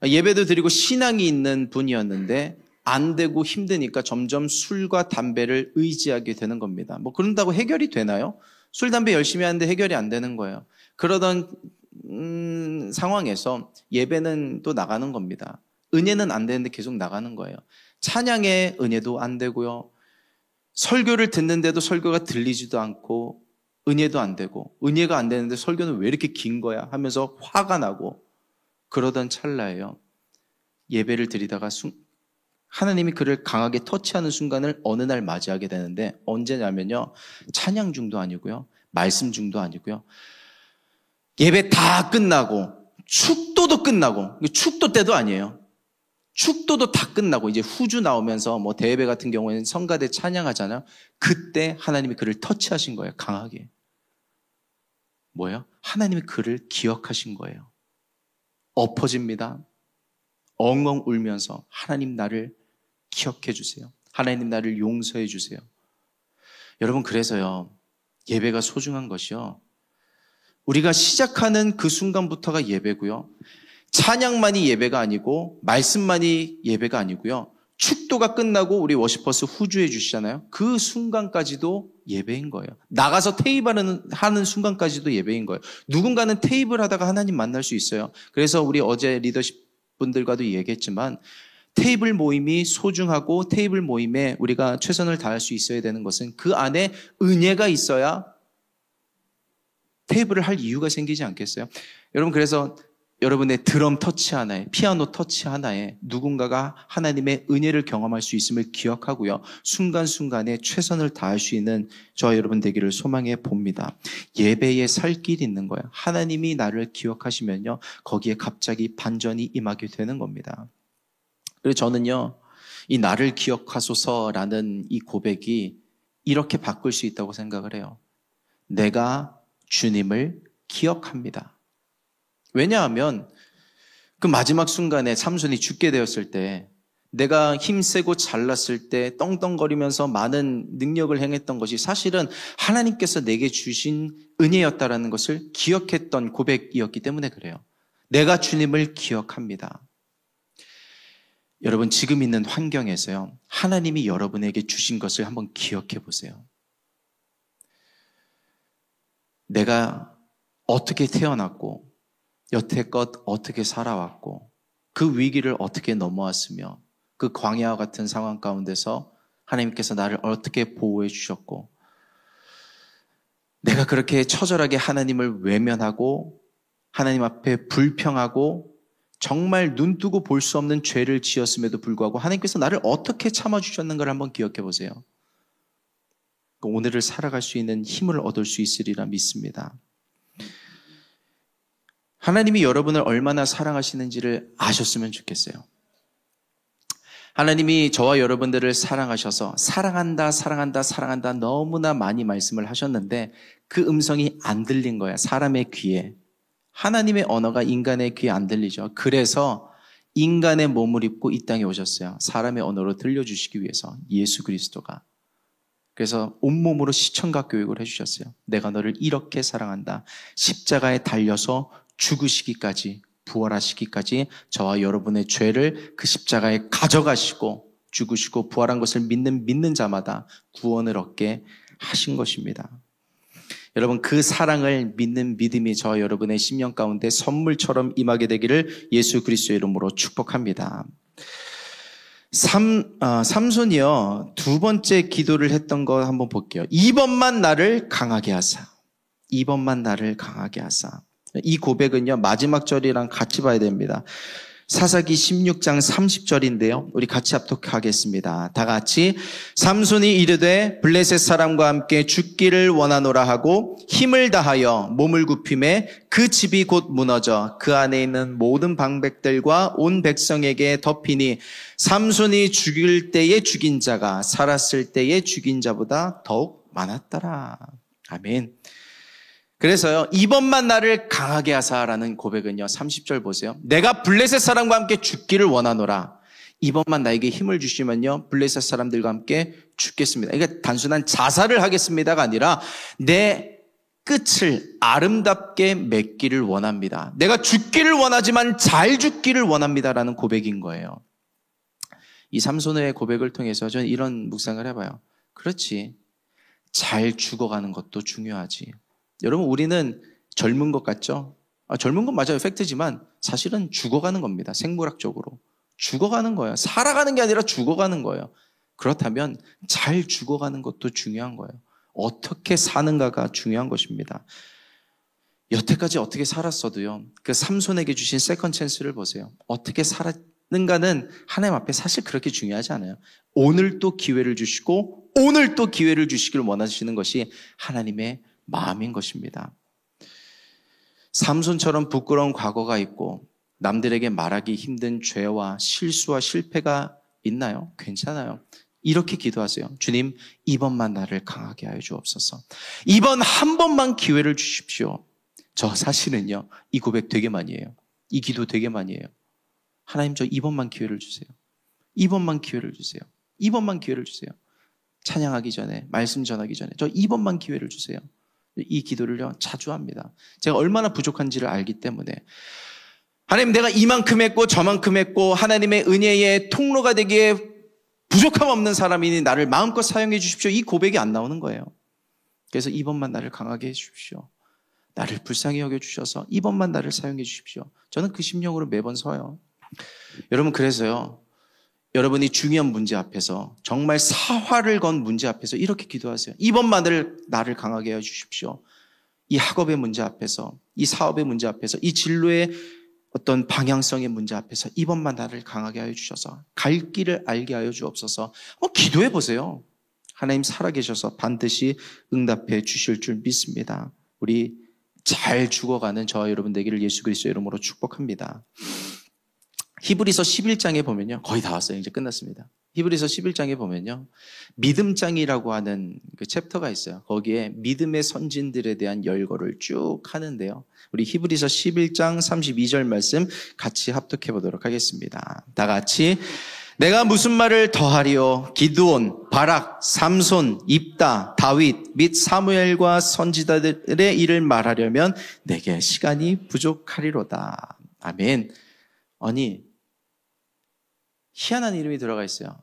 예배도 드리고 신앙이 있는 분이었는데 안 되고 힘드니까 점점 술과 담배를 의지하게 되는 겁니다. 그런다고 해결이 되나요? 술, 담배 열심히 하는데 해결이 안 되는 거예요. 그러던 상황에서 예배는 또 나가는 겁니다. 은혜는 안 되는데 계속 나가는 거예요. 찬양의 은혜도 안 되고요, 설교를 듣는데도 설교가 들리지도 않고, 은혜도 안 되고, 은혜가 안 되는데 설교는 왜 이렇게 긴 거야 하면서 화가 나고, 그러던 찰나에요, 예배를 드리다가 하나님이 그를 강하게 터치하는 순간을 어느 날 맞이하게 되는데, 언제냐면요, 찬양 중도 아니고요, 말씀 중도 아니고요, 예배 다 끝나고 축도도 끝나고, 축도 때도 아니에요, 축도도 다 끝나고 이제 후주 나오면서 대예배 같은 경우에는 성가대 찬양하잖아요. 그때 하나님이 그를 터치하신 거예요. 강하게. 뭐예요? 하나님이 그를 기억하신 거예요. 엎어집니다. 엉엉 울면서 하나님 나를 기억해 주세요. 하나님 나를 용서해 주세요. 여러분, 그래서요, 예배가 소중한 것이요, 우리가 시작하는 그 순간부터가 예배고요, 찬양만이 예배가 아니고 말씀만이 예배가 아니고요, 축도가 끝나고 우리 워시퍼스 후주해 주시잖아요. 그 순간까지도 예배인 거예요. 나가서 테이블 하는 순간까지도 예배인 거예요. 누군가는 테이블 하다가 하나님 만날 수 있어요. 그래서 우리 어제 리더십 분들과도 얘기했지만, 테이블 모임이 소중하고 테이블 모임에 우리가 최선을 다할 수 있어야 되는 것은 그 안에 은혜가 있어야 테이블을 할 이유가 생기지 않겠어요? 여러분, 그래서 여러분의 드럼 터치 하나에, 피아노 터치 하나에 누군가가 하나님의 은혜를 경험할 수 있음을 기억하고요, 순간순간에 최선을 다할 수 있는 저와 여러분 되기를 소망해 봅니다. 예배에 살 길이 있는 거예요. 하나님이 나를 기억하시면요, 거기에 갑자기 반전이 임하게 되는 겁니다. 그래서 저는요, 이 나를 기억하소서라는 이 고백이 이렇게 바꿀 수 있다고 생각을 해요. 내가 주님을 기억합니다. 왜냐하면 그 마지막 순간에 삼손이 죽게 되었을 때, 내가 힘세고 잘났을 때 떵떵거리면서 많은 능력을 행했던 것이 사실은 하나님께서 내게 주신 은혜였다라는 것을 기억했던 고백이었기 때문에 그래요. 내가 주님을 기억합니다. 여러분, 지금 있는 환경에서요, 하나님이 여러분에게 주신 것을 한번 기억해 보세요. 내가 어떻게 태어났고 여태껏 어떻게 살아왔고 그 위기를 어떻게 넘어왔으며 그 광야와 같은 상황 가운데서 하나님께서 나를 어떻게 보호해 주셨고, 내가 그렇게 처절하게 하나님을 외면하고 하나님 앞에 불평하고 정말 눈뜨고 볼 수 없는 죄를 지었음에도 불구하고 하나님께서 나를 어떻게 참아주셨는가를 한번 기억해 보세요. 오늘을 살아갈 수 있는 힘을 얻을 수 있으리라 믿습니다. 하나님이 여러분을 얼마나 사랑하시는지를 아셨으면 좋겠어요. 하나님이 저와 여러분들을 사랑하셔서 사랑한다, 사랑한다, 사랑한다 너무나 많이 말씀을 하셨는데 그 음성이 안 들린 거야, 사람의 귀에. 하나님의 언어가 인간의 귀에 안 들리죠. 그래서 인간의 몸을 입고 이 땅에 오셨어요. 사람의 언어로 들려주시기 위해서, 예수 그리스도가. 그래서 온몸으로 시청각 교육을 해주셨어요. 내가 너를 이렇게 사랑한다. 십자가에 달려서 죽으시기까지, 부활하시기까지 저와 여러분의 죄를 그 십자가에 가져가시고 죽으시고 부활한 것을 믿는 자마다 구원을 얻게 하신 것입니다. 여러분, 그 사랑을 믿는 믿음이 저와 여러분의 심령 가운데 선물처럼 임하게 되기를 예수 그리스도의 이름으로 축복합니다. 삼손이요, 두 번째 기도를 했던 거 한번 볼게요. 이번만 나를 강하게 하사. 이번만 나를 강하게 하사. 이 고백은요, 마지막 절이랑 같이 봐야 됩니다. 사사기 16장 30절인데요. 우리 같이 합독하겠습니다. 다 같이. 삼손이 이르되 블레셋 사람과 함께 죽기를 원하노라 하고 힘을 다하여 몸을 굽히매 그 집이 곧 무너져 그 안에 있는 모든 방백들과 온 백성에게 덮이니 삼손이 죽일 때에 죽인 자가 살았을 때에 죽인 자보다 더욱 많았더라. 아멘. 그래서요, 이번만 나를 강하게 하사라는 고백은요, 30절 보세요. 내가 블레셋 사람과 함께 죽기를 원하노라. 이번만 나에게 힘을 주시면요, 블레셋 사람들과 함께 죽겠습니다. 이게 단순한 자살을 하겠습니다가 아니라 내 끝을 아름답게 맺기를 원합니다. 내가 죽기를 원하지만 잘 죽기를 원합니다라는 고백인 거예요. 이 삼손의 고백을 통해서 저는 이런 묵상을 해봐요. 그렇지, 잘 죽어가는 것도 중요하지. 여러분, 우리는 젊은 것 같죠? 젊은 건 맞아요. 팩트지만 사실은 죽어가는 겁니다. 생물학적으로. 죽어가는 거예요. 살아가는 게 아니라 죽어가는 거예요. 그렇다면 잘 죽어가는 것도 중요한 거예요. 어떻게 사는가가 중요한 것입니다. 여태까지 어떻게 살았어도요, 그 삼손에게 주신 세컨 찬스를 보세요. 어떻게 살았는가는 하나님 앞에 사실 그렇게 중요하지 않아요. 오늘 또 기회를 주시고 오늘 또 기회를 주시길 원하시는 것이 하나님의 마음인 것입니다. 삼손처럼 부끄러운 과거가 있고 남들에게 말하기 힘든 죄와 실수와 실패가 있나요? 괜찮아요. 이렇게 기도하세요. 주님, 이번만 나를 강하게 하여 주옵소서. 이번 한 번만 기회를 주십시오. 저 사실은요, 이 고백 되게 많이 해요. 이 기도 되게 많이 해요. 하나님, 저 이번만 기회를 주세요. 이번만 기회를 주세요. 이번만 기회를 주세요. 찬양하기 전에, 말씀 전하기 전에 저 이번만 기회를 주세요. 이 기도를요 자주 합니다. 제가 얼마나 부족한지를 알기 때문에. 하나님, 내가 이만큼 했고 저만큼 했고 하나님의 은혜의 통로가 되기에 부족함 없는 사람이니 나를 마음껏 사용해 주십시오. 이 고백이 안 나오는 거예요. 그래서 이번만 나를 강하게 해 주십시오. 나를 불쌍히 여겨주셔서 이번만 나를 사용해 주십시오. 저는 그 심령으로 매번 서요. 여러분, 그래서요, 여러분이 중요한 문제 앞에서, 정말 사활을 건 문제 앞에서 이렇게 기도하세요. 이번만 나를 강하게 해 주십시오. 이 학업의 문제 앞에서, 이 사업의 문제 앞에서, 이 진로의 어떤 방향성의 문제 앞에서 이번만 나를 강하게 하여 주셔서 갈 길을 알게 하여 주옵소서. 기도해 보세요. 하나님 살아계셔서 반드시 응답해 주실 줄 믿습니다. 우리 잘 죽어가는 저와 여러분 되기를 예수 그리스도의 이름으로 축복합니다. 히브리서 11장에 보면요, 거의 다 왔어요. 이제 끝났습니다. 히브리서 11장에 보면요, 믿음장이라고 하는 그 챕터가 있어요. 거기에 믿음의 선진들에 대한 열거를 쭉 하는데요, 우리 히브리서 11장 32절 말씀 같이 합독해 보도록 하겠습니다. 다 같이. 내가 무슨 말을 더하리요? 기드온, 바락, 삼손, 입다, 다윗 및 사무엘과 선지자들의 일을 말하려면 내게 시간이 부족하리로다. 아멘. 아니, 희한한 이름이 들어가 있어요.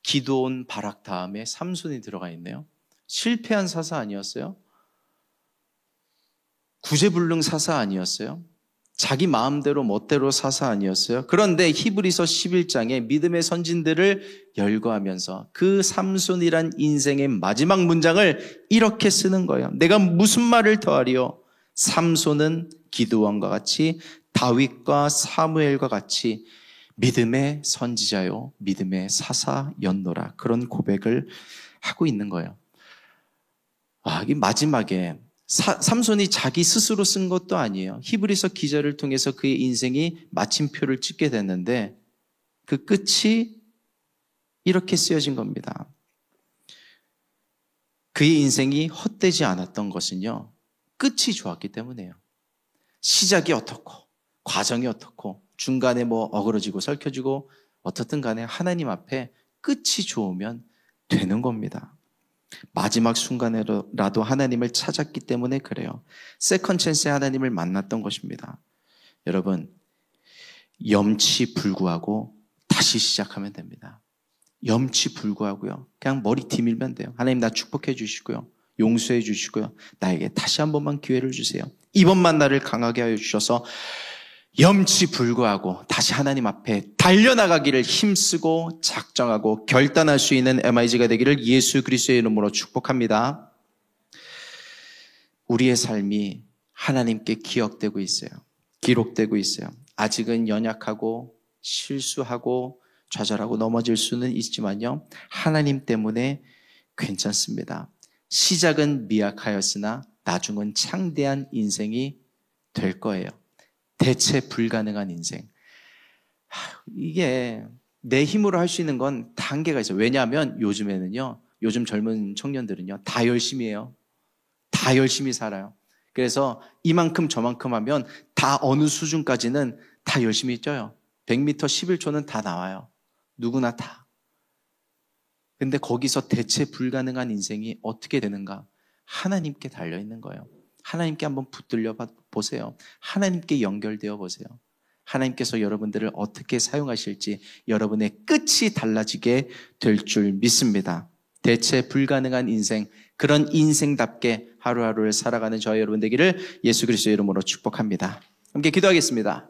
기드온, 바락 다음에 삼손이 들어가 있네요. 실패한 사사 아니었어요? 구제불능 사사 아니었어요? 자기 마음대로 멋대로 사사 아니었어요? 그런데 히브리서 11장에 믿음의 선진들을 열거하면서 그 삼손이란 인생의 마지막 문장을 이렇게 쓰는 거예요. 내가 무슨 말을 더하리요? 삼손은 기드온과 같이, 다윗과 사무엘과 같이 믿음의 선지자요, 믿음의 사사였노라. 그런 고백을 하고 있는 거예요. 이 마지막에 삼손이 자기 스스로 쓴 것도 아니에요. 히브리서 기자를 통해서 그의 인생이 마침표를 찍게 됐는데 그 끝이 이렇게 쓰여진 겁니다. 그의 인생이 헛되지 않았던 것은요, 끝이 좋았기 때문이에요. 시작이 어떻고 과정이 어떻고 중간에 어그러지고 설켜지고 어떻든 간에 하나님 앞에 끝이 좋으면 되는 겁니다. 마지막 순간에라도 하나님을 찾았기 때문에 그래요. 세컨 찬스에 하나님을 만났던 것입니다. 여러분, 염치 불구하고 다시 시작하면 됩니다. 염치 불구하고요, 그냥 머리 디밀면 돼요. 하나님, 나 축복해 주시고요, 용서해 주시고요, 나에게 다시 한 번만 기회를 주세요. 이번만 나를 강하게 하여 주셔서 염치 불구하고 다시 하나님 앞에 달려나가기를 힘쓰고 작정하고 결단할 수 있는 MIG가 되기를 예수 그리스도의 이름으로 축복합니다. 우리의 삶이 하나님께 기억되고 있어요. 기록되고 있어요. 아직은 연약하고 실수하고 좌절하고 넘어질 수는 있지만요, 하나님 때문에 괜찮습니다. 시작은 미약하였으나 나중은 창대한 인생이 될 거예요. 대체 불가능한 인생. 이게 내 힘으로 할 수 있는 건 단계가 있어요. 왜냐하면 요즘에는요, 요즘 젊은 청년들은요, 다 열심히 해요. 다 열심히 살아요. 그래서 이만큼 저만큼 하면 다 어느 수준까지는 다 열심히 쪄요. 100m 11초는 다 나와요. 누구나 다. 근데 거기서 대체 불가능한 인생이 어떻게 되는가? 하나님께 달려있는 거예요. 하나님께 한번 붙들려 보세요. 하나님께 연결되어 보세요. 하나님께서 여러분들을 어떻게 사용하실지 여러분의 끝이 달라지게 될 줄 믿습니다. 대체 불가능한 인생, 그런 인생답게 하루하루를 살아가는 저와 여러분 되기를 예수 그리스도의 이름으로 축복합니다. 함께 기도하겠습니다.